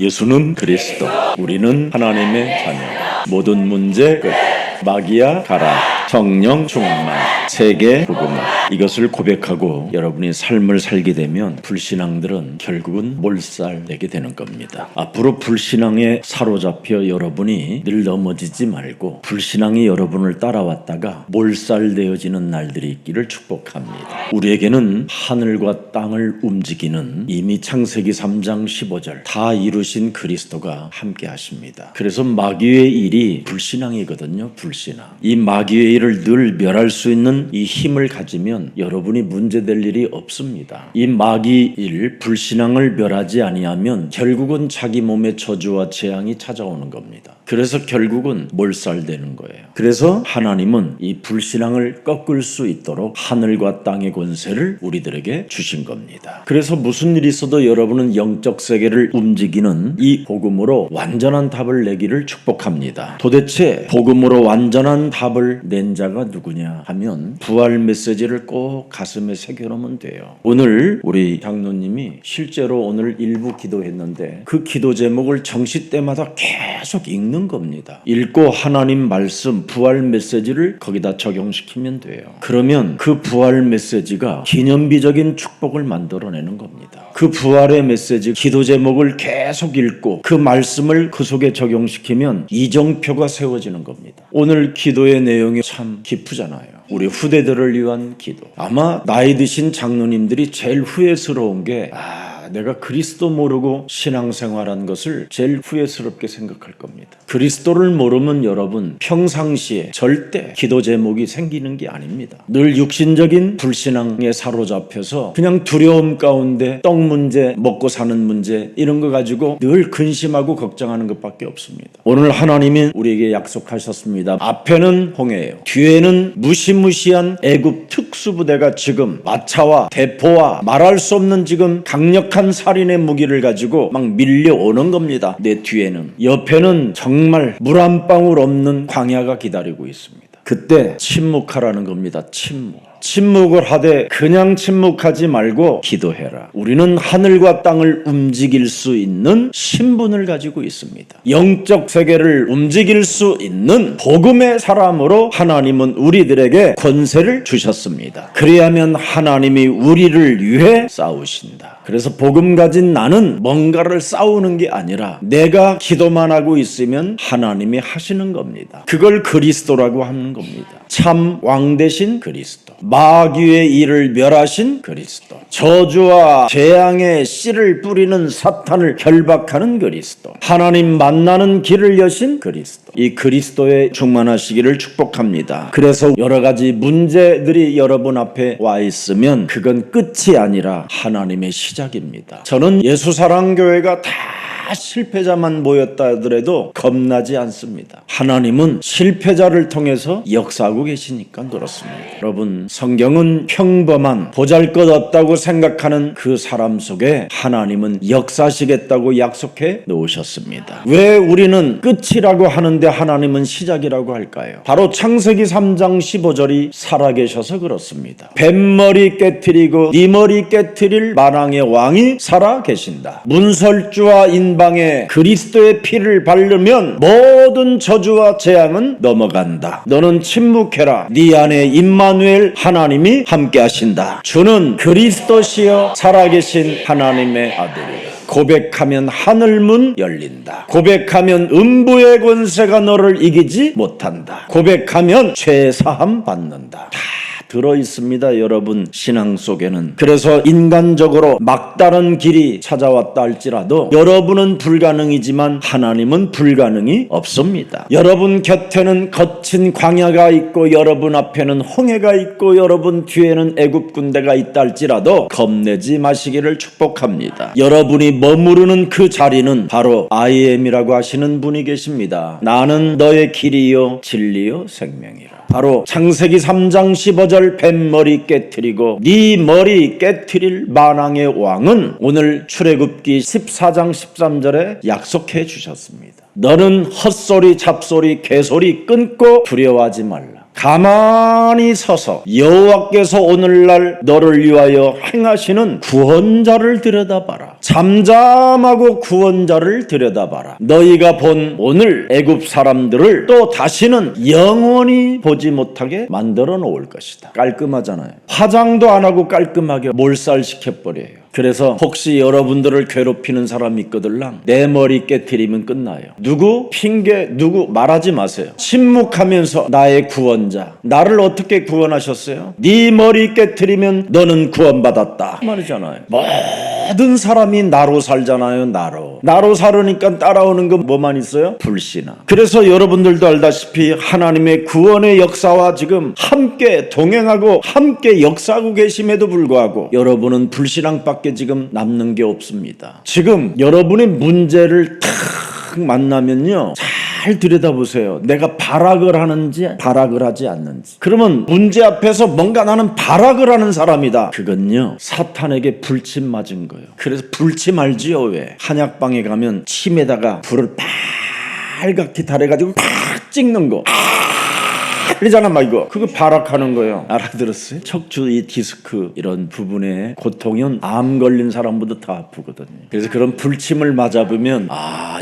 예수는 그리스도, 우리는 하나님의 자녀. 모든 문제 끝. 마귀야 가라. 성령 충만. 세계 복음화. 이것을 고백하고 여러분이 삶을 살게 되면 불신앙들은 결국은 몰살되게 되는 겁니다. 앞으로 불신앙에 사로잡혀 여러분이 늘 넘어지지 말고 불신앙이 여러분을 따라왔다가 몰살되어지는 날들이 있기를 축복합니다. 우리에게는 하늘과 땅을 움직이는 이미 창세기 3장 15절 다 이루신 그리스도가 함께 하십니다. 그래서 마귀의 일이 불신앙이거든요. 불신앙. 이 마귀의 일을 늘 멸할 수 있는 이 힘을 가지면 여러분이 문제될 일이 없습니다. 이 마귀 일, 불신앙을 멸하지 아니하면 결국은 자기 몸에 저주와 재앙이 찾아오는 겁니다. 그래서 결국은 몰살되는 거예요. 그래서 하나님은 이 불신앙을 꺾을 수 있도록 하늘과 땅의 권세를 우리들에게 주신 겁니다. 그래서 무슨 일이 있어도 여러분은 영적 세계를 움직이는 이 복음으로 완전한 답을 내기를 축복합니다. 도대체 복음으로 완전한 답을 낸 자가 누구냐 하면 부활 메시지를 꼭 가슴에 새겨놓으면 돼요. 오늘 우리 장로님이 실제로 오늘 일부 기도했는데 그 기도 제목을 정시 때마다 계속 읽는 겁니다. 읽고 하나님 말씀 부활 메시지를 거기다 적용시키면 돼요. 그러면 그 부활 메시지가 기념비적인 축복을 만들어내는 겁니다. 그 부활의 메시지 기도 제목을 계속 읽고 그 말씀을 그 속에 적용시키면 이정표가 세워지는 겁니다. 오늘 기도의 내용이 참 깊으잖아요. 우리 후대들을 위한 기도. 아마 나이 드신 장로님들이 제일 후회스러운 게 내가 그리스도 모르고 신앙생활한 것을 제일 후회스럽게 생각할 겁니다. 그리스도를 모르면 여러분 평상시에 절대 기도 제목이 생기는 게 아닙니다. 늘 육신적인 불신앙에 사로잡혀서 그냥 두려움 가운데 떡 문제, 먹고 사는 문제 이런 거 가지고 늘 근심하고 걱정하는 것밖에 없습니다. 오늘 하나님이 우리에게 약속하셨습니다. 앞에는 홍해예요. 뒤에는 무시무시한 애굽 특수부대가 지금 마차와 대포와 말할 수 없는 지금 강력한 살인의 무기를 가지고 막 밀려오는 겁니다. 내 뒤에는. 옆에는 정말 물 한 방울 없는 광야가 기다리고 있습니다. 그때 침묵하라는 겁니다. 침묵을 하되 그냥 침묵하지 말고 기도해라. 우리는 하늘과 땅을 움직일 수 있는 신분을 가지고 있습니다. 영적 세계를 움직일 수 있는 복음의 사람으로 하나님은 우리들에게 권세를 주셨습니다. 그래야면 하나님이 우리를 위해 싸우신다. 그래서 복음 가진 나는 뭔가를 싸우는 게 아니라 내가 기도만 하고 있으면 하나님이 하시는 겁니다. 그걸 그리스도라고 하는 겁니다. 참 왕 되신 그리스도. 마귀의 일을 멸하신 그리스도. 저주와 재앙의 씨를 뿌리는 사탄을 결박하는 그리스도. 하나님 만나는 길을 여신 그리스도. 이 그리스도에 충만하시기를 축복합니다. 그래서 여러 가지 문제들이 여러분 앞에 와 있으면 그건 끝이 아니라 하나님의 시작입니다. 저는 예수사랑교회가 다 실패자만 모였다 하더라도 겁나지 않습니다. 하나님은 실패자를 통해서 역사하고 계시니까 그렇습니다. 여러분, 성경은 평범한 보잘것없다고 생각하는 그 사람 속에 하나님은 역사하시겠다고 약속해 놓으셨습니다. 왜 우리는 끝이라고 하는데 하나님은 시작이라고 할까요? 바로 창세기 3장 15절이 살아계셔서 그렇습니다. 뱀머리 깨트리고 네 머리 깨트릴 만왕의 왕이 살아계신다. 문설주와 인방에 그리스도의 피를 바르면 모든 저주와 재앙은 넘어간다. 너는 침묵해라. 네 안에 임마누엘 하나님이 함께 하신다. 주는 그리스도시여 살아계신 하나님의 아들이다. 고백하면 하늘문 열린다. 고백하면 음부의 권세가 너를 이기지 못한다. 고백하면 죄 사함 받는다. 다 들어있습니다. 여러분 신앙 속에는. 그래서 인간적으로 막다른 길이 찾아왔다 할지라도 여러분은 불가능이지만 하나님은 불가능이 없습니다. 여러분 곁에는 거친 광야가 있고 여러분 앞에는 홍해가 있고 여러분 뒤에는 애굽 군대가 있다 할지라도 겁내지 마시기를 축복합니다. 여러분이 머무르는 그 자리는 바로 I am이라고 하시는 분이 계십니다. 나는 너의 길이요 진리요 생명이라. 바로 창세기 3장 15절 뱀머리 깨트리고 네 머리 깨트릴 만왕의 왕은 오늘 출애굽기 14장 13절에 약속해 주셨습니다. 너는 헛소리 잡소리 개소리 끊고 두려워하지 말라. 가만히 서서 여호와께서 오늘날 너를 위하여 행하시는 구원자를 들여다봐라. 잠잠하고 구원자를 들여다봐라. 너희가 본 오늘 애굽 사람들을 또 다시는 영원히 보지 못하게 만들어 놓을 것이다. 깔끔하잖아요. 화장도 안 하고 깔끔하게 몰살시켜버려요. 그래서 혹시 여러분들을 괴롭히는 사람이 있거들랑 내 머리 깨트리면 끝나요. 누구? 핑계 누구? 말하지 마세요. 침묵하면서 나의 구원자, 나를 어떻게 구원하셨어요? 네 머리 깨트리면 너는 구원받았다 말이잖아요. 모든 사람이 나로 살잖아요. 나로 살으니까 따라오는 건 뭐만 있어요? 불신앙. 그래서 여러분들도 알다시피 하나님의 구원의 역사와 지금 함께 동행하고 함께 역사하고 계심에도 불구하고 여러분은 불신앙밖에 지금 남는 게 없습니다. 지금 여러분의 문제를 탁 만나면요, 잘 들여다보세요. 내가 발악을 하는지 발악을 하지 않는지. 그러면 문제 앞에서 뭔가 나는 발악을 하는 사람이다. 그건요, 사탄에게 불침 맞은 거예요. 그래서 불침 알지요? 왜? 한약방에 가면 침에다가 불을 빨갛게 달아가지고 팍 찍는 거. 그러잖아, 막 이거. 그거 발악하는 거예요. 알아들었어요? 척추 이 디스크 이런 부분에 고통은 암 걸린 사람보다 더 아프거든요. 그래서 그런 불침을 맞아보면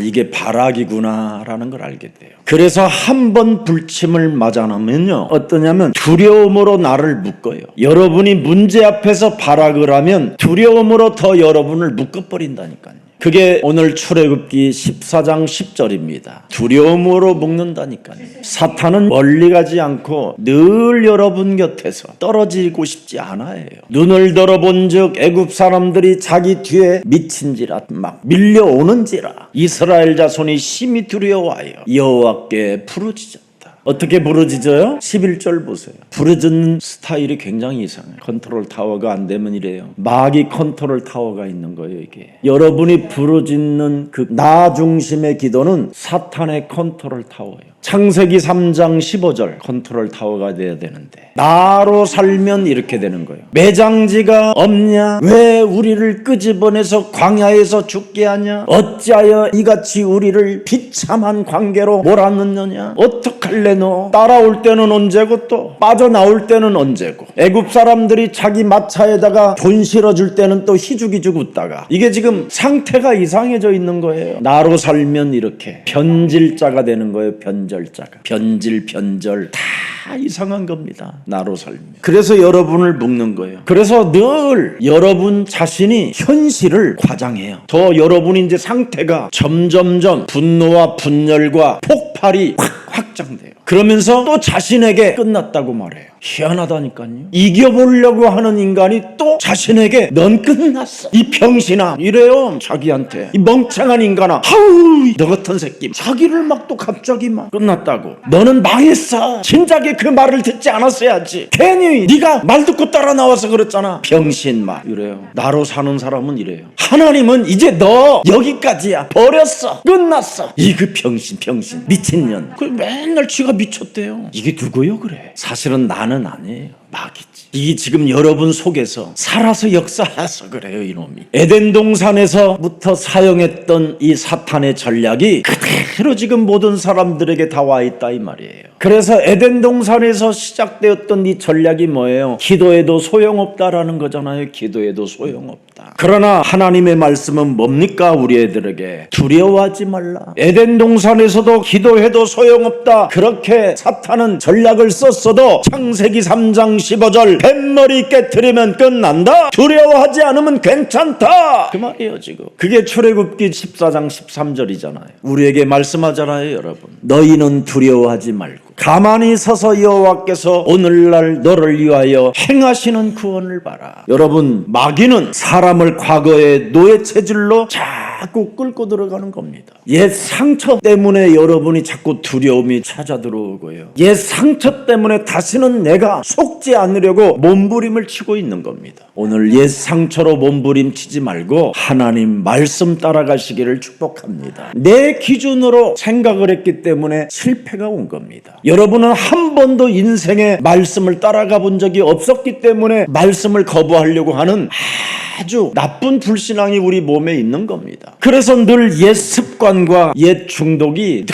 이게 발악이구나라는 걸 알게 돼요. 그래서 한 번 불침을 맞아놓으면요, 어떠냐면 두려움으로 나를 묶어요. 여러분이 문제 앞에서 발악을 하면 두려움으로 더 여러분을 묶어버린다니까요. 그게 오늘 출애굽기 14장 10절입니다. 두려움으로 묶는다니까요. 사탄은 멀리 가지 않고 늘 여러분 곁에서 떨어지고 싶지 않아요. 눈을 들어본 즉 애굽 사람들이 자기 뒤에 미친지라 막 밀려오는지라 이스라엘 자손이 심히 두려워하여 여호와께 부르짖었다. 어떻게 부르짖어요? 11절 보세요. 부르짖는 스타일이 굉장히 이상해요. 컨트롤 타워가 안 되면 이래요. 마귀 컨트롤 타워가 있는 거예요, 이게. 여러분이 부르짖는 그 나 중심의 기도는 사탄의 컨트롤 타워예요. 창세기 3장 15절 컨트롤 타워가 돼야 되는데 나로 살면 이렇게 되는 거예요. 매장지가 없냐? 왜 우리를 끄집어내서 광야에서 죽게 하냐? 어찌하여 이같이 우리를 비참한 관계로 몰아넣느냐? 어떡할래 너? 따라올 때는 언제고 또 빠져나올 때는 언제고. 애굽 사람들이 자기 마차에다가 돈 실어줄 때는 또 희죽희죽 웃다가 이게 지금 상태가 이상해져 있는 거예요. 나로 살면 이렇게 변질자가 되는 거예요. 변질 다 이상한 겁니다. 나로 살면. 그래서 여러분을 묶는 거예요. 그래서 늘 여러분 자신이 현실을 과장해요. 더 여러분이 이제 상태가 점점점 분노와 분열과 폭발이 확장돼요. 그러면서 또 자신에게 끝났다고 말해요. 희한하다니까요. 이겨보려고 하는 인간이 또 자신에게 넌 끝났어, 이 병신아, 이래요. 자기한테. 이 멍청한 인간아, 하우 너 같은 새끼. 자기를 막 또 갑자기 막 끝났다고. 너는 망했어. 진작에 그 말을 듣지 않았어야지. 괜히 네가 말 듣고 따라 나와서 그랬잖아. 병신 막 이래요. 나로 사는 사람은 이래요. 하나님은 이제 너 여기까지야. 버렸어. 끝났어. 이 그 병신 미친년. 그 맨날 쥐가 미쳤대요. 이게 누구요 그래? 사실은 나는 아니에요. 마귀지. 이게 지금 여러분 속에서 살아서 역사해서 그래요. 이놈이 에덴 동산에서부터 사용했던 이 사탄의 전략이 그대로 지금 모든 사람들에게 다 와 있다 이 말이에요. 그래서 에덴 동산에서 시작되었던 이 전략이 뭐예요? 기도해도 소용없다라는 거잖아요. 기도해도 소용없다. 그러나 하나님의 말씀은 뭡니까? 우리 애들에게 두려워하지 말라. 에덴 동산에서도 기도해도 소용없다. 그렇게 사탄은 전략을 썼어도 창세기 3장 15절 뱃머리 깨트리면 끝난다. 두려워하지 않으면 괜찮다. 그 말이에요 지금. 그게 출애굽기 14장 13절이잖아요. 우리에게 말씀하잖아요. 여러분, 너희는 두려워하지 말고 가만히 서서 여호와께서 오늘날 너를 위하여 행하시는 구원을 봐라. 여러분, 마귀는 사람을 과거의 노예 체질로 자꾸 끌고 들어가는 겁니다. 옛 상처 때문에 여러분이 자꾸 두려움이 찾아 들어오고요. 옛 상처 때문에 다시는 내가 속지 않으려고 몸부림을 치고 있는 겁니다. 오늘 옛 상처로 몸부림치지 말고 하나님 말씀 따라가시기를 축복합니다. 내 기준으로 생각을 했기 때문에 실패가 온 겁니다. 여러분은 한 번도 인생의 말씀을 따라가 본 적이 없었기 때문에 말씀을 거부하려고 하는 아주 나쁜 불신앙이 우리 몸에 있는 겁니다. 그래서 늘 옛 습관과 옛 중독이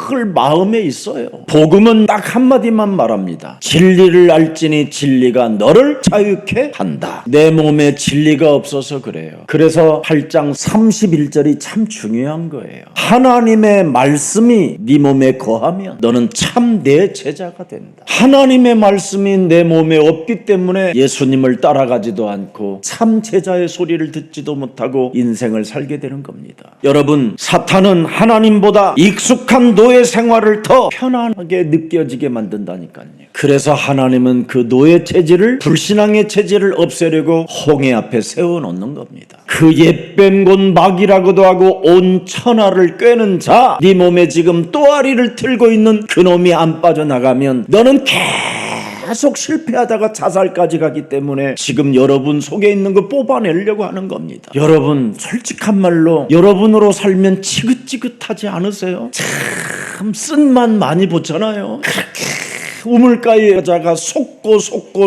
늘 마음에 있어요. 복음은 딱 한마디만 말합니다. 진리를 알지니 진리가 너를 자유케 한다. 내 몸에 진리가 없어서 그래요. 그래서 8장 31절이 참 중요한 거예요. 하나님의 말씀이 네 몸에 거하면 너는 참 내 제자가 된다. 하나님의 말씀이 내 몸에 없기 때문에 예수님을 따라가지도 않고 참 제자의 소리를 듣지도 못하고 인생을 살게 되는 겁니다. 여러분, 사탄은 하나님보다 익숙한 노예 생활을 더 편안하게 느껴지게 만든다니까요. 그래서 하나님은 그 노예 체질을, 불신앙의 체질을 없애려고 홍해 앞에 세워놓는 겁니다. 그 옛뱀 곧 마귀라고도 하고 온 천하를 꿰는 자, 네 몸에 지금 또아리를 틀고 있는 그놈이 안 빠져나가면 너는 계속 실패하다가 자살까지 가기 때문에 지금 여러분 속에 있는 거 뽑아내려고 하는 겁니다. 여러분, 솔직한 말로 여러분으로 살면 지긋지긋하지 않으세요? 참 쓴맛 많이 보잖아요. 우물가의 여자가 속고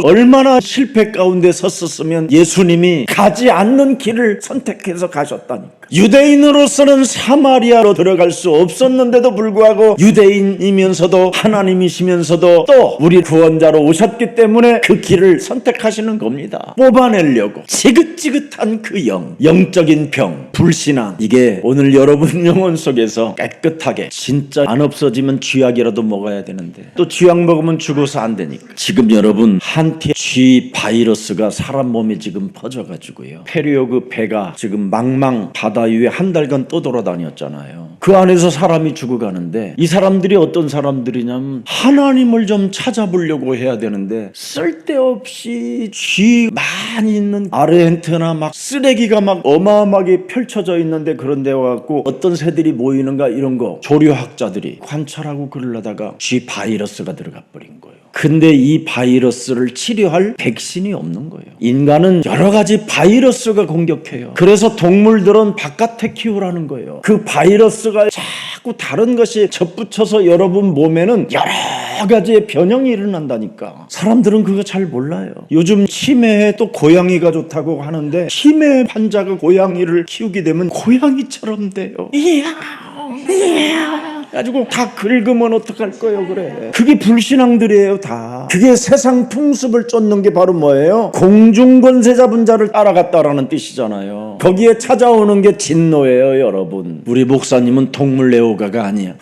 얼마나 실패 가운데 섰었으면 예수님이 가지 않는 길을 선택해서 가셨다니까. 유대인으로서는 사마리아로 들어갈 수 없었는데도 불구하고 유대인이면서도 하나님이시면서도 또 우리 구원자로 오셨기 때문에 그 길을 선택하시는 겁니다. 뽑아내려고 지긋지긋한 그 영적인 병, 불신앙, 이게 오늘 여러분 영혼 속에서 깨끗하게 진짜 안 없어지면 쥐약이라도 먹어야 되는데 또 쥐약 먹으면 죽어서 안 되니까. 지금 여러분 한티 쥐 바이러스가 사람 몸에 지금 퍼져가지고요. 페리오그 배가 지금 망망 바다 위에 한 달간 떠돌아다녔잖아요. 그 안에서 사람이 죽어가는데 이 사람들이 어떤 사람들이냐면 하나님을 좀 찾아보려고 해야 되는데 쓸데없이 쥐 많이 있는 아르헨티나 막 쓰레기가 막 어마어마하게 펼쳐져 있는데 그런 데 와갖고 어떤 새들이 모이는가 이런 거 조류학자들이 관찰하고 그러려다가 쥐 바이러스가 들어가 버린 거예요. 근데 이 바이러스를 치료할 백신이 없는 거예요. 인간은 여러 가지 바이러스가 공격해요. 그래서 동물들은 바깥에 키우라는 거예요. 그 바이러스가 자꾸 다른 것이 접붙여서 여러분 몸에는 여러 가지의 변형이 일어난다니까. 사람들은 그거 잘 몰라요. 요즘 치매에 또 고양이가 좋다고 하는데 치매 환자가 고양이를 키우게 되면 고양이처럼 돼요. 이야 가지고 다 긁으면 어떡할 거예요. 그래, 그게 불신앙들이에요. 다 그게 세상 풍습을 쫓는 게 바로 뭐예요? 공중권세 잡은 자를 따라갔다라는 뜻이잖아요. 거기에 찾아오는 게 진노예요. 여러분, 우리 목사님은 동물 애호가가 아니야.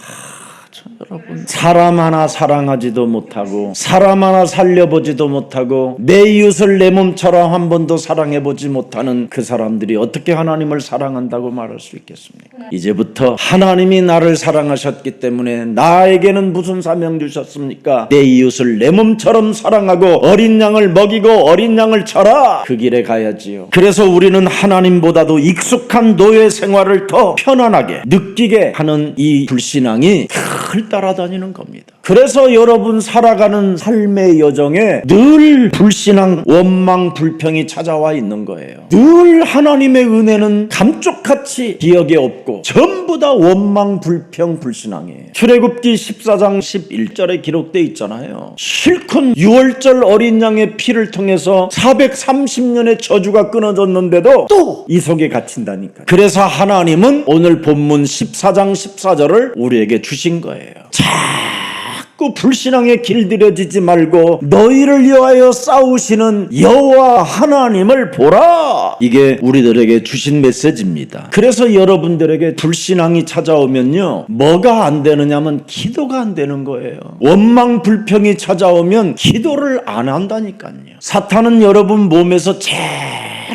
여러분, 사람 하나 사랑하지도 못하고 사람 하나 살려보지도 못하고 내 이웃을 내 몸처럼 한 번도 사랑해보지 못하는 그 사람들이 어떻게 하나님을 사랑한다고 말할 수 있겠습니까? 이제부터 하나님이 나를 사랑하셨기 때문에 나에게는 무슨 사명 주셨습니까? 내 이웃을 내 몸처럼 사랑하고 어린 양을 먹이고 어린 양을 쳐라. 그 길에 가야지요. 그래서 우리는 하나님보다도 익숙한 노예 생활을 더 편안하게 느끼게 하는 이 불신앙이 늘 따라다니는 겁니다. 그래서 여러분 살아가는 삶의 여정에 늘 불신앙, 원망, 불평이 찾아와 있는 거예요. 늘 하나님의 은혜는 감쪽같이 기억에 없고 전부 다 원망, 불평, 불신앙이에요. 출애굽기 14장 11절에 기록되어 있잖아요. 실컷 6월절 어린 양의 피를 통해서 430년의 저주가 끊어졌는데도 또 이 속에 갇힌다니까. 그래서 하나님은 오늘 본문 14장 14절을 우리에게 주신 거예요. 자꾸 불신앙에 길들여지지 말고 너희를 위하여 싸우시는 여호와 하나님을 보라. 이게 우리들에게 주신 메시지입니다. 그래서 여러분들에게 불신앙이 찾아오면요, 뭐가 안 되느냐면 기도가 안 되는 거예요. 원망 불평이 찾아오면 기도를 안 한다니까요. 사탄은 여러분 몸에서 제일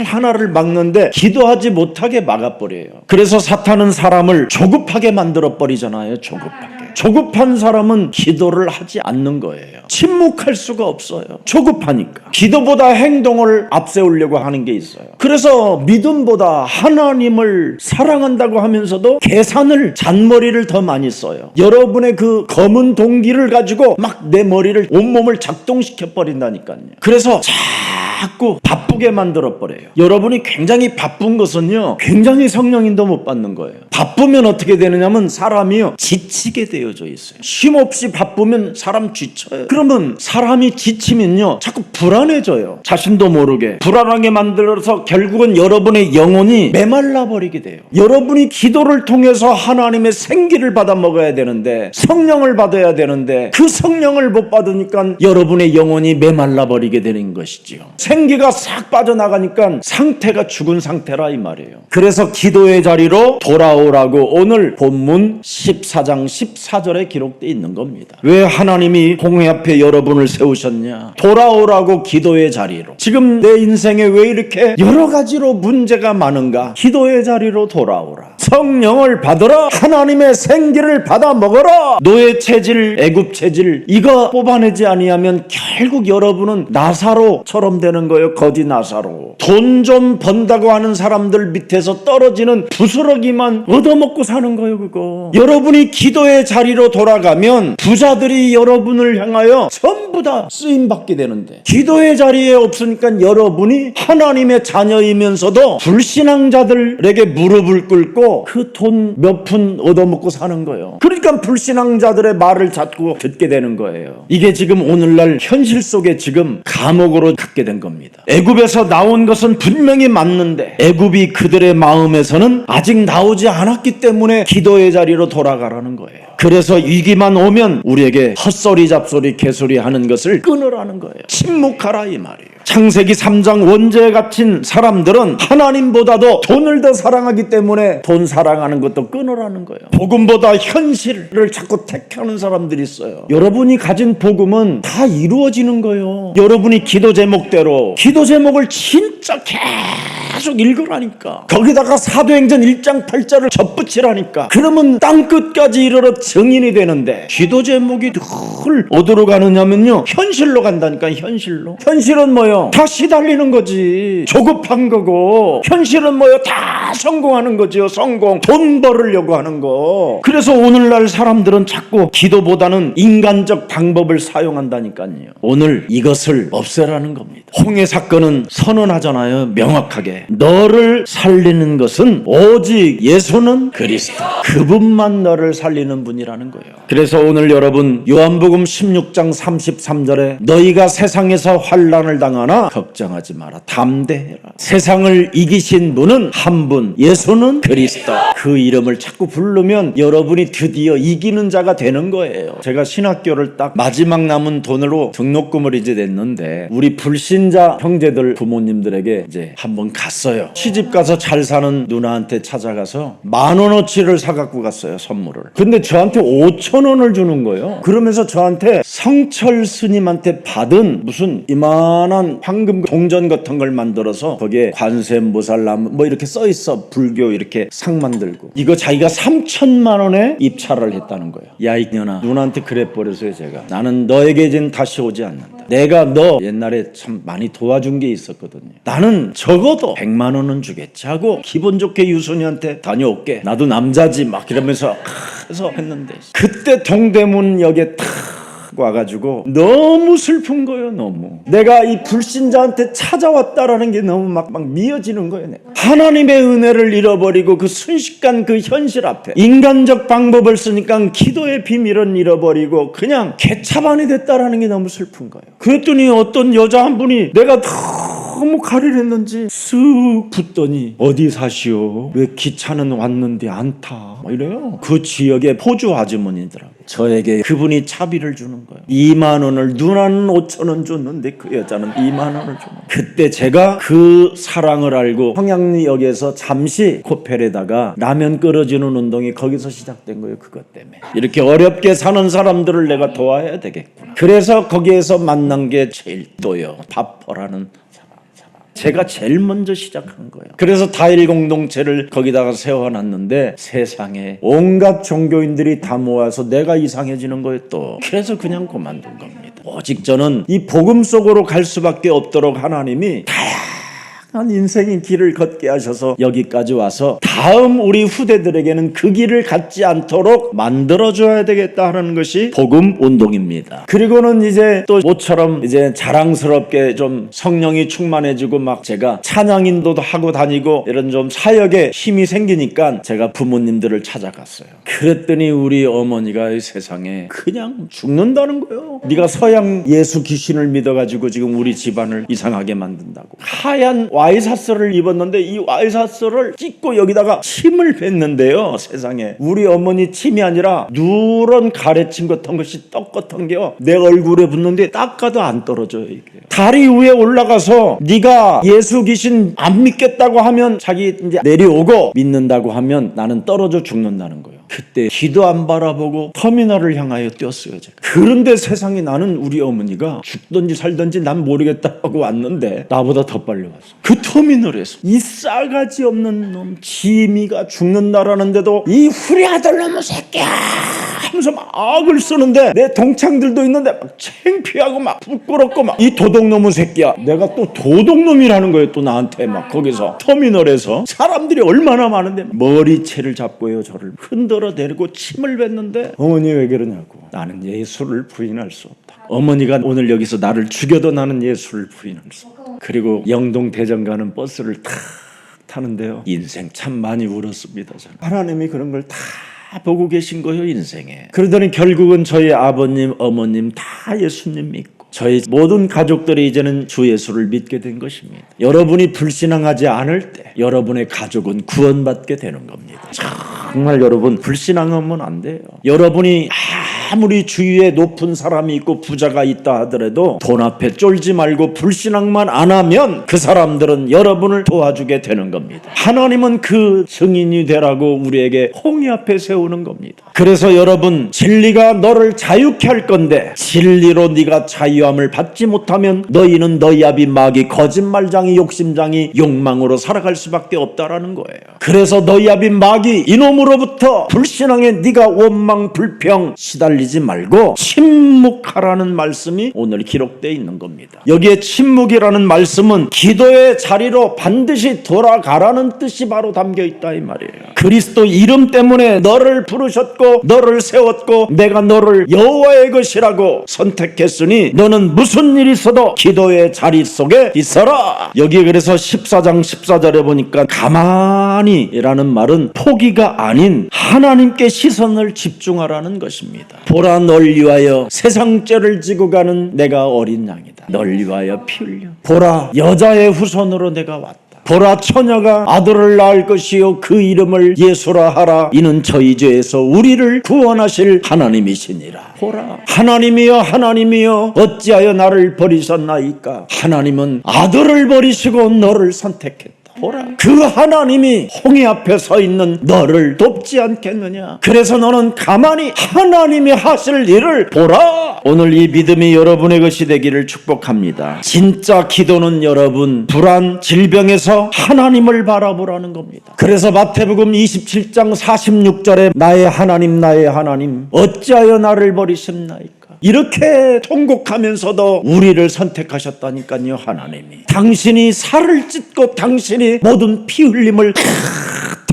하나를 막는데 기도하지 못하게 막아버려요. 그래서 사탄은 사람을 조급하게 만들어버리잖아요. 조급한 사람은 기도를 하지 않는 거예요. 침묵할 수가 없어요. 조급하니까. 기도보다 행동을 앞세우려고 하는 게 있어요. 그래서 믿음보다 하나님을 사랑한다고 하면서도 계산을, 잔머리를 더 많이 써요. 여러분의 그 검은 동기를 가지고 막 내 머리를, 온몸을 작동시켜 버린다니까요. 그래서 자꾸 바쁘게 만들어버려요. 여러분이 굉장히 바쁜 것은요, 굉장히 성령인도 못 받는 거예요. 바쁘면 어떻게 되느냐면 사람이요, 지치게 돼요. 되어져 있어요. 쉼없이 바쁘면 사람 지쳐요. 그러면 사람이 지치면요 자꾸 불안해져요. 자신도 모르게 불안하게 만들어서 결국은 여러분의 영혼이 메말라 버리게 돼요. 여러분이 기도를 통해서 하나님의 생기를 받아 먹어야 되는데, 성령을 받아야 되는데 그 성령을 못 받으니까 여러분의 영혼이 메말라 버리게 되는 것이지요. 생기가 싹 빠져나가니까 상태가 죽은 상태라 이 말이에요. 그래서 기도의 자리로 돌아오라고 오늘 본문 14장 14절에 기록되어 있는 겁니다. 왜 하나님이 홍해 앞에 여러분을 세우셨냐? 돌아오라고 기도의 자리로. 지금 내 인생에 왜 이렇게 여러 가지로 문제가 많은가? 기도의 자리로 돌아오라. 성령을 받으라. 하나님의 생기를 받아 먹어라. 노예 체질, 애굽 체질 이거 뽑아내지 아니하면 결국 여러분은 나사로처럼 되는 거예요. 거지 나사로. 돈 좀 번다고 하는 사람들 밑에서 떨어지는 부스러기만 얻어먹고 사는 거예요. 그거. 여러분이 기도의 자리로 돌아가면 부자들이 여러분을 향하여 전부 다 쓰임받게 되는데, 기도의 자리에 없으니까 여러분이 하나님의 자녀이면서도 불신앙자들에게 무릎을 꿇고 그 돈 몇 푼 얻어먹고 사는 거예요. 그러니까 불신앙자들의 말을 자꾸 듣게 되는 거예요. 이게 지금 오늘날 현실 속에 지금 감옥으로 갖게 된 겁니다. 애굽에서 나온 것은 분명히 맞는데 애굽이 그들의 마음에서는 아직 나오지 않았기 때문에 기도의 자리로 돌아가라는 거예요. 그래서 위기만 오면 우리에게 헛소리 잡소리 개소리 하는 것을 끊으라는 거예요. 침묵하라 이 말이에요. 창세기 3장 원죄에 갇힌 사람들은 하나님보다도 돈을 더 사랑하기 때문에 돈 사랑하는 것도 끊으라는 거예요. 복음보다 현실을 자꾸 택하는 사람들이 있어요. 여러분이 가진 복음은 다 이루어지는 거예요. 여러분이 기도 제목대로, 기도 제목을 진짜 계속 읽으라니까. 거기다가 사도행전 1장 8절을 접붙이라니까. 그러면 땅끝까지 이르러 증인이 되는데, 기도 제목이 늘 어디로 가느냐면요 현실로 간다니까. 현실은 뭐요? 다 시달리는 거지. 조급한 거고. 현실은 뭐요? 다 성공하는 거지요. 성공. 돈 벌으려고 하는 거. 그래서 오늘날 사람들은 자꾸 기도보다는 인간적 방법을 사용한다니까요. 오늘 이것을 없애라는 겁니다. 홍해 사건은 선언하잖아요. 명확하게. 너를 살리는 것은 오직 예수는 그리스도. 그분만 너를 살리는 분이라는 거예요. 그래서 오늘 여러분 요한복음 16장 33절에 너희가 세상에서 환난을 당하나 걱정하지 마라. 담대해라. 세상을 이기신 분은 한 분, 예수는 그리스도. 그 이름을 자꾸 부르면 여러분이 드디어 이기는 자가 되는 거예요. 제가 신학교를 딱 마지막 남은 돈으로 등록금을 이제 냈는데 우리 불신자 형제들 부모님들에게 이제 한번 갔어요. 시집가서 잘 사는 누나한테 찾아가서 10,000원어치를 사갖고 갔어요. 선물을. 근데 저한테 5,000원을 주는 거예요. 그러면서 저한테 성철 스님한테 받은 무슨 이만한 황금 동전 같은 걸 만들어서 거기에 관세음보살나무 뭐 이렇게 써있어. 불교 이렇게 상 만들고. 이거 자기가 3,000만 원에 입찰을 했다는 거예요. 야 이년아, 누나한테 그래 버렸어요. 제가. 나는 너에게 이젠 다시 오지 않는다. 내가 너 옛날에 참 많이 도와준 게 있었거든요. 나는 적어도 100만 원은 주겠지 하고 기분 좋게 유순이한테 다녀올게. 나도 남자지 막 이러면서 해서 했는데 그때 동대문역에 탁 와가지고 너무 슬픈 거예요. 너무 내가 이 불신자한테 찾아왔다라는 게 너무 막 미어지는 거예요. 내가. 하나님의 은혜를 잃어버리고 그 순식간 그 현실 앞에 인간적 방법을 쓰니까 기도의 비밀은 잃어버리고 그냥 개차반이 됐다라는 게 너무 슬픈 거예요. 그랬더니 어떤 여자 한 분이 내가 너무 가리랬는지 쓱 붙더니 어디 사시오? 왜 기차는 왔는데 안 타? 막 이래요. 그 지역의 포주 아주머니더라고요. 저에게 그분이 차비를 주는 거예요. 2만 원을, 누나는 5,000원 줬는데 그 여자는 2만 원을 주는 거예요. 그때 제가 그 사랑을 알고 평양역에서 잠시 코펠에다가 라면 끓여주는 운동이 거기서 시작된 거예요. 그것 때문에. 이렇게 어렵게 사는 사람들을 내가 도와야 되겠구나. 그래서 거기에서 만난 게 제일 또요. 바퍼라는 제가 제일 먼저 시작한 거예요. 그래서 다일 공동체를 거기다가 세워놨는데 세상에 온갖 종교인들이 다 모아서 내가 이상해지는 거예요 또. 그래서 그냥 그만둔 겁니다. 오직 저는 이 복음 속으로 갈 수밖에 없도록 하나님이 인생의 길을 걷게 하셔서 여기까지 와서 다음 우리 후대들에게는 그 길을 갖지 않도록 만들어줘야 되겠다 하는 것이 복음 운동입니다. 그리고는 이제 또 모처럼 이제 자랑스럽게 좀 성령이 충만해지고 막 제가 찬양 인도도 하고 다니고 이런 좀 사역에 힘이 생기니까 제가 부모님들을 찾아갔어요. 그랬더니 우리 어머니가 이 세상에 그냥 죽는다는 거예요. 네가 서양 예수 귀신을 믿어가지고 지금 우리 집안을 이상하게 만든다고. 하얀 와이사스를 입었는데 이 와이사스를 찢고 여기다가 침을 뱉는데요. 세상에 우리 어머니 침이 아니라 누런 가래침 같은 것이 떡 같은 게요 내 얼굴에 붙는데 닦아도 안 떨어져요. 이게 다리 위에 올라가서 네가 예수 귀신 안 믿겠다고 하면 자기 이제 내려오고 믿는다고 하면 나는 떨어져 죽는다는 거예요. 그때 뒤도 안 바라보고 터미널을 향하여 뛰었어요. 제가. 그런데 세상에 나는 우리 어머니가 죽든지 살든지 난 모르겠다 하고 왔는데 나보다 더 빨리 왔어. 그 터미널에서 이 싸가지 없는 놈 지미가 죽는다라는데도 이 후리아들 놈의 새끼야 하면서 막 악을 쓰는데 내 동창들도 있는데 막 창피하고 막 부끄럽고 막 이 도둑놈의 새끼야. 내가 또 도둑놈이라는 거예요. 또 나한테 막 거기서 터미널에서 사람들이 얼마나 많은데 머리채를 잡고요 저를 흔들어 내리고 침을 뱉는데 어머니 왜 그러냐고. 나는 예수를 부인할 수 없다. 어머니가 오늘 여기서 나를 죽여도 나는 예수를 부인할 수 없다. 그리고 영동 대전 가는 버스를 탁 타는데요 인생 참 많이 울었습니다. 저는. 하나님이 그런 걸 다 보고 계신 거예요 인생에. 그러더니 결국은 저희 아버님 어머님 다 예수님 믿고 저희 모든 가족들이 이제는 주 예수를 믿게 된 것입니다. 여러분이 불신앙하지 않을 때 여러분의 가족은 구원받게 되는 겁니다. 정말 여러분 불신앙하면 안 돼요. 여러분이 아무리 주위에 높은 사람이 있고 부자가 있다 하더라도 돈 앞에 쫄지 말고 불신앙만 안 하면 그 사람들은 여러분을 도와주게 되는 겁니다. 하나님은 그 증인이 되라고 우리에게 홍해 앞에 세우는 겁니다. 그래서 여러분 진리가 너를 자유케 할 건데 진리로 네가 자유함을 받지 못하면 너희는 너희 아비 마귀 거짓말장이 욕심장이 욕망으로 살아갈 수밖에 없다라는 거예요. 그래서 너희 아비 마귀 이놈으로부터 불신앙에 네가 원망 불평 시달리지 말고 침묵하라는 말씀이 오늘 기록되어 있는 겁니다. 여기에 침묵이라는 말씀은 기도의 자리로 반드시 돌아가라는 뜻이 바로 담겨 있다 이 말이에요. 그리스도 이름 때문에 너를 부르셨고 너를 세웠고 내가 너를 여호와의 것이라고 선택했으니 너는 무슨 일이 있어도 기도의 자리 속에 있어라. 여기에 그래서 14장 14절에 보니까 가만히 라는 말은 포기가 아닌 하나님께 시선을 집중하라는 것입니다. 보라 널 위하여 세상죄를 지고 가는 내가 어린 양이다. 널 위하여 피 흘려. 보라 여자의 후손으로 내가 왔다. 보라 처녀가 아들을 낳을 것이요 그 이름을 예수라 하라. 이는 저희 죄에서 우리를 구원하실 하나님이시니라. 보라 하나님이여 하나님이여 어찌하여 나를 버리셨나이까. 하나님은 아들을 버리시고 너를 선택했다. 보라 그 하나님이 홍해 앞에 서 있는 너를 돕지 않겠느냐. 그래서 너는 가만히 하나님이 하실 일을 보라. 오늘 이 믿음이 여러분의 것이 되기를 축복합니다. 진짜 기도는 여러분 불안 질병에서 하나님을 바라보라는 겁니다. 그래서 마태복음 27장 46절에 나의 하나님 어찌하여 나를 버리셨나이까. 이렇게 통곡하면서도 우리를 선택하셨다니까요. 하나님이 당신이 살을 찢고 당신이 모든 피 흘림을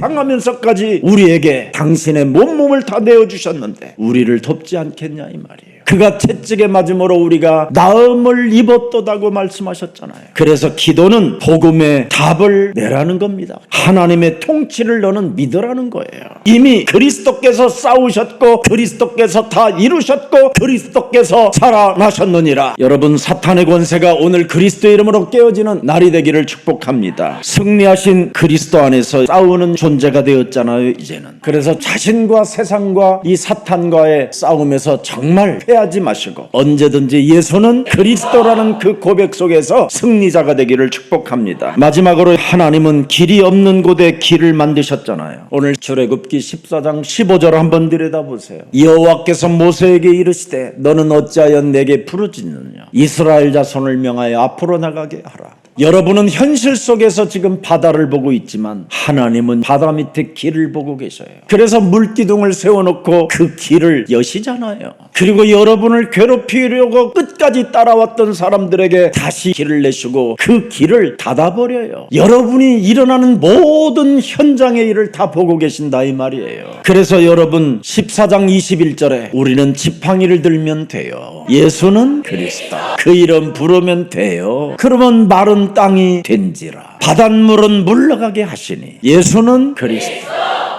당하면서까지 우리에게 당신의 몸을 다 내어주셨는데 우리를 돕지 않겠냐 이 말이에요. 그가 채찍에 맞음으로 우리가 나음을 입었도다고 말씀하셨잖아요. 그래서 기도는 복음의 답을 내라는 겁니다. 하나님의 통치를 너는 믿으라는 거예요. 이미 그리스도께서 싸우셨고 그리스도께서 다 이루셨고 그리스도께서 살아나셨느니라. 여러분 사탄의 권세가 오늘 그리스도의 이름으로 깨어지는 날이 되기를 축복합니다. 승리하신 그리스도 안에서 싸우는 존재가 되었잖아요 이제는. 그래서 자신과 세상과 이 사탄과의 싸움에서 정말 하지 마시고 언제든지 예수는 그리스도라는 그 고백 속에서 승리자가 되기를 축복합니다. 마지막으로 하나님은 길이 없는 곳에 길을 만드셨잖아요. 오늘 출애굽기 14장 15절 한번 들여다보세요. 여호와께서 모세에게 이르시되 너는 어찌하여 내게 부르짖느냐. 이스라엘 자손을 명하여 앞으로 나가게 하라. 여러분은 현실 속에서 지금 바다를 보고 있지만 하나님은 바다 밑에 길을 보고 계셔요. 그래서 물기둥을 세워놓고 그 길을 여시잖아요. 그리고 여러분을 괴롭히려고 끝까지 따라왔던 사람들에게 다시 길을 내시고 그 길을 닫아버려요. 여러분이 일어나는 모든 현장의 일을 다 보고 계신다 이 말이에요. 그래서 여러분 14장 21절에 우리는 지팡이를 들면 돼요. 예수는 그리스도. 그 이름 부르면 돼요. 그러면 마른 땅이 된지라. 바닷물은 물러가게 하시니. 예수는 그리스도.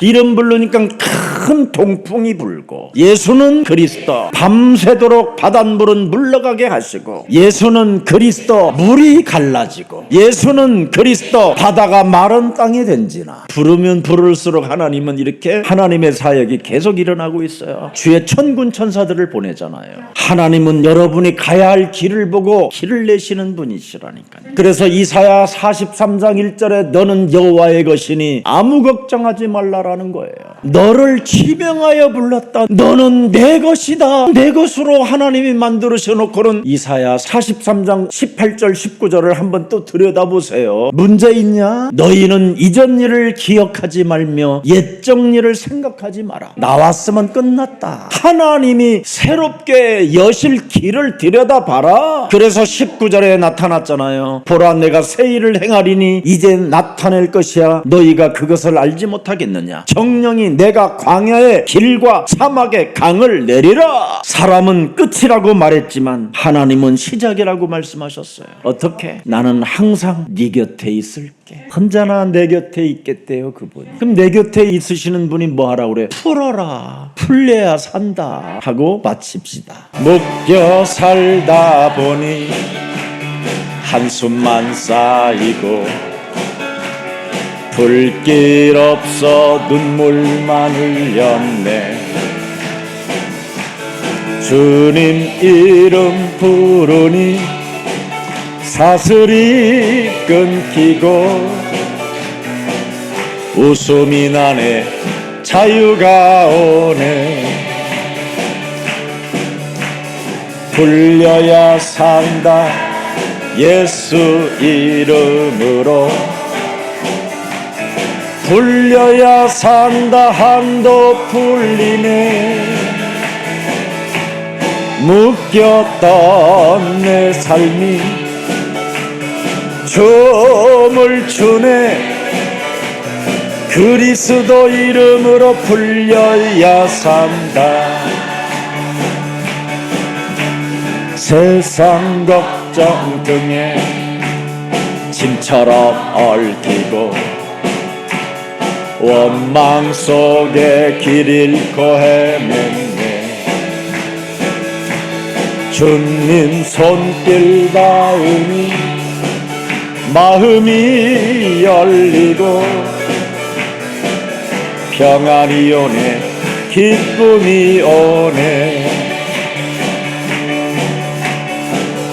이름 부르니까 큰 동풍이 불고 예수는 그리스도. 밤새도록 바닷물은 물러가게 하시고 예수는 그리스도. 물이 갈라지고 예수는 그리스도. 바다가 마른 땅이 된지나. 부르면 부를수록 하나님은 이렇게 하나님의 사역이 계속 일어나고 있어요. 주의 천군 천사들을 보내잖아요. 하나님은 여러분이 가야 할 길을 보고 길을 내시는 분이시라니까요. 그래서 이사야 43장 1절에 너는 여호와의 것이니 아무 걱정하지 말라라는 거예요. 너를 지명하여 불렀다. 너는 내 것이다. 내 것으로 하나님이 만들으셔 놓고는 이사야 43장 18절 19절을 한번 또 들여다보세요. 문제 있냐? 너희는 이전 일을 기억하지 말며 옛적 일을 생각하지 마라. 나왔으면 끝났다. 하나님이 새롭게 여실 길을 들여다봐라. 그래서 19절에 나타났잖아요. 보라 내가 새 일을 행하리니 이제 나타낼 것이야. 너희가 그것을 알지 못하겠느냐. 정령이 내가 광야의 길과 사막의 강을 내리라. 사람은 끝이라고 말했지만 하나님은 시작이라고 말씀하셨어요. 어떻게? 나는 항상 네 곁에 있을게. 언제나 내 곁에 있겠대요 그분이. 그럼 내 곁에 있으시는 분이 뭐 하라고 그래? 풀어라. 풀려야 산다 하고 마칩시다. 묶여 살다 보니 한숨만 쌓이고 불길 없어 눈물만 흘렸네. 주님 이름 부르니 사슬이 끊기고 웃음이 나네. 자유가 오네. 불려야 산다 예수 이름으로. 불려야 산다 한도 풀리네. 묶였던 내 삶이 춤을 추네. 그리스도 이름으로 풀려야 산다. 세상 걱정 등에 짐처럼 얽히고 원망 속에 길 잃고 헤맸네. 주님 손길 닿으니 마음이 열리고 평안이 오네. 기쁨이 오네.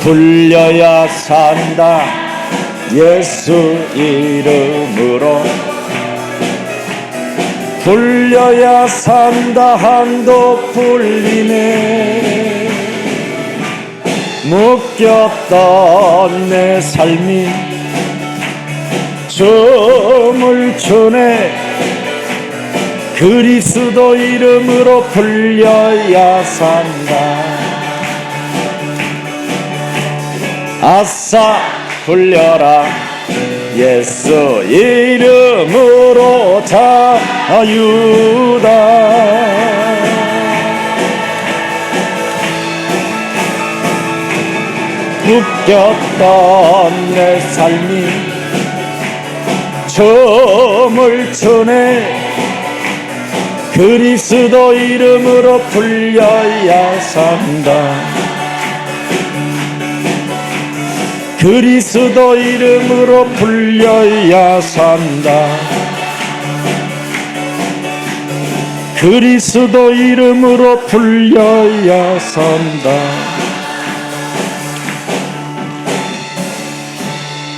불려야 산다 예수 이름으로. 불려야 산다 한도 풀리네. 묶였던 내 삶이 춤을 추네. 그리스도 이름으로 풀려야 산다. 아싸 풀려라 예수 이름으로 자유다. 묶였던 내 삶이 춤을 추네. 그리스도 이름으로 풀려야 산다. 그리스도 이름으로 풀려야 산다. 그리스도 이름으로 풀려야 산다.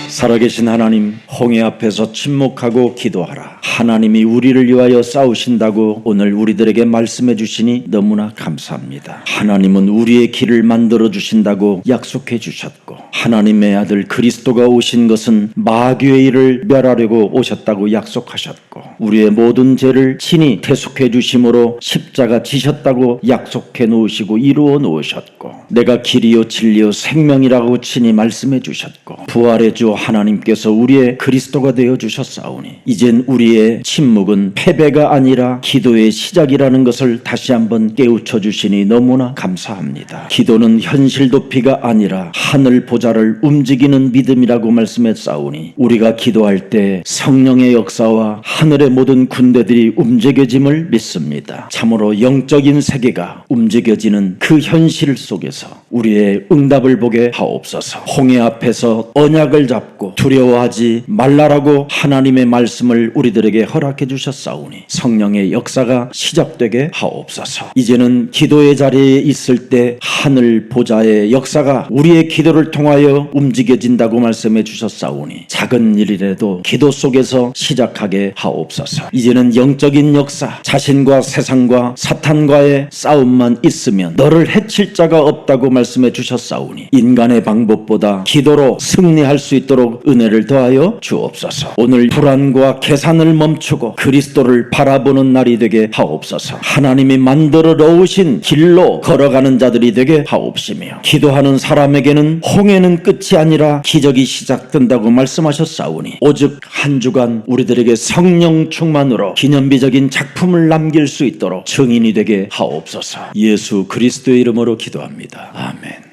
살아계신 하나님, 홍해 앞에서 침묵하고 기도하라. 하나님이 우리를 위하여 싸우신다고 오늘 우리들에게 말씀해 주시니 너무나 감사합니다. 하나님은 우리의 길을 만들어 주신다고 약속해 주셨고, 하나님의 아들 그리스도가 오신 것은 마귀의 일을 멸하려고 오셨다고 약속하셨고, 우리의 모든 죄를 친히 대속해 주심으로 십자가 지셨다고 약속해 놓으시고 이루어 놓으셨고, 내가 길이요 진리요 생명이라고 친히 말씀해 주셨고, 부활의 주 하나님께서 우리의 그리스도가 되어 주셨사오니 이젠 우리의 침묵은 패배가 아니라 기도의 시작이라는 것을 다시 한번 깨우쳐 주시니 너무나 감사합니다. 기도는 현실 도피가 아니라 하늘 보좌를 움직이는 믿음이라고 말씀했사오니 우리가 기도할 때 성령의 역사와 하늘의 모든 군대들이 움직여짐을 믿습니다. 참으로 영적인 세계가 움직여지는 그 현실 속에서 우리의 응답을 보게 하옵소서. 홍해 앞에서 언약을 잡고 두려워하지 말라라고 하나님의 말씀을 우리들에게 허락해 주셨사오니 성령의 역사가 시작되게 하옵소서. 이제는 기도의 자리에 있을 때 하늘 보좌의 역사가 우리의 기도를 통하여 움직여진다고 말씀해 주셨사오니 작은 일이라도 기도 속에서 시작하게 하옵소서. 이제는 영적인 역사, 자신과 세상과 사탄과의 싸움만 있으면 너를 해칠 자가 없다고 말씀해 주셨사오니 인간의 방법보다 기도로 승리할 수 있도록 은혜를 더하여 주옵소서. 오늘 불안과 계산을 멈추고 그리스도를 바라보는 날이 되게 하옵소서. 하나님이 만들어 놓으신 길로 걸어가는 자들이 되게 하옵시며, 기도하는 사람에게는 홍해는 끝이 아니라 기적이 시작된다고 말씀하셨사오니 오직 한 주간 우리들에게 성령 충만으로 기념비적인 작품을 남길 수 있도록 증인이 되게 하옵소서. 예수 그리스도의 이름으로 기도합니다. 아멘.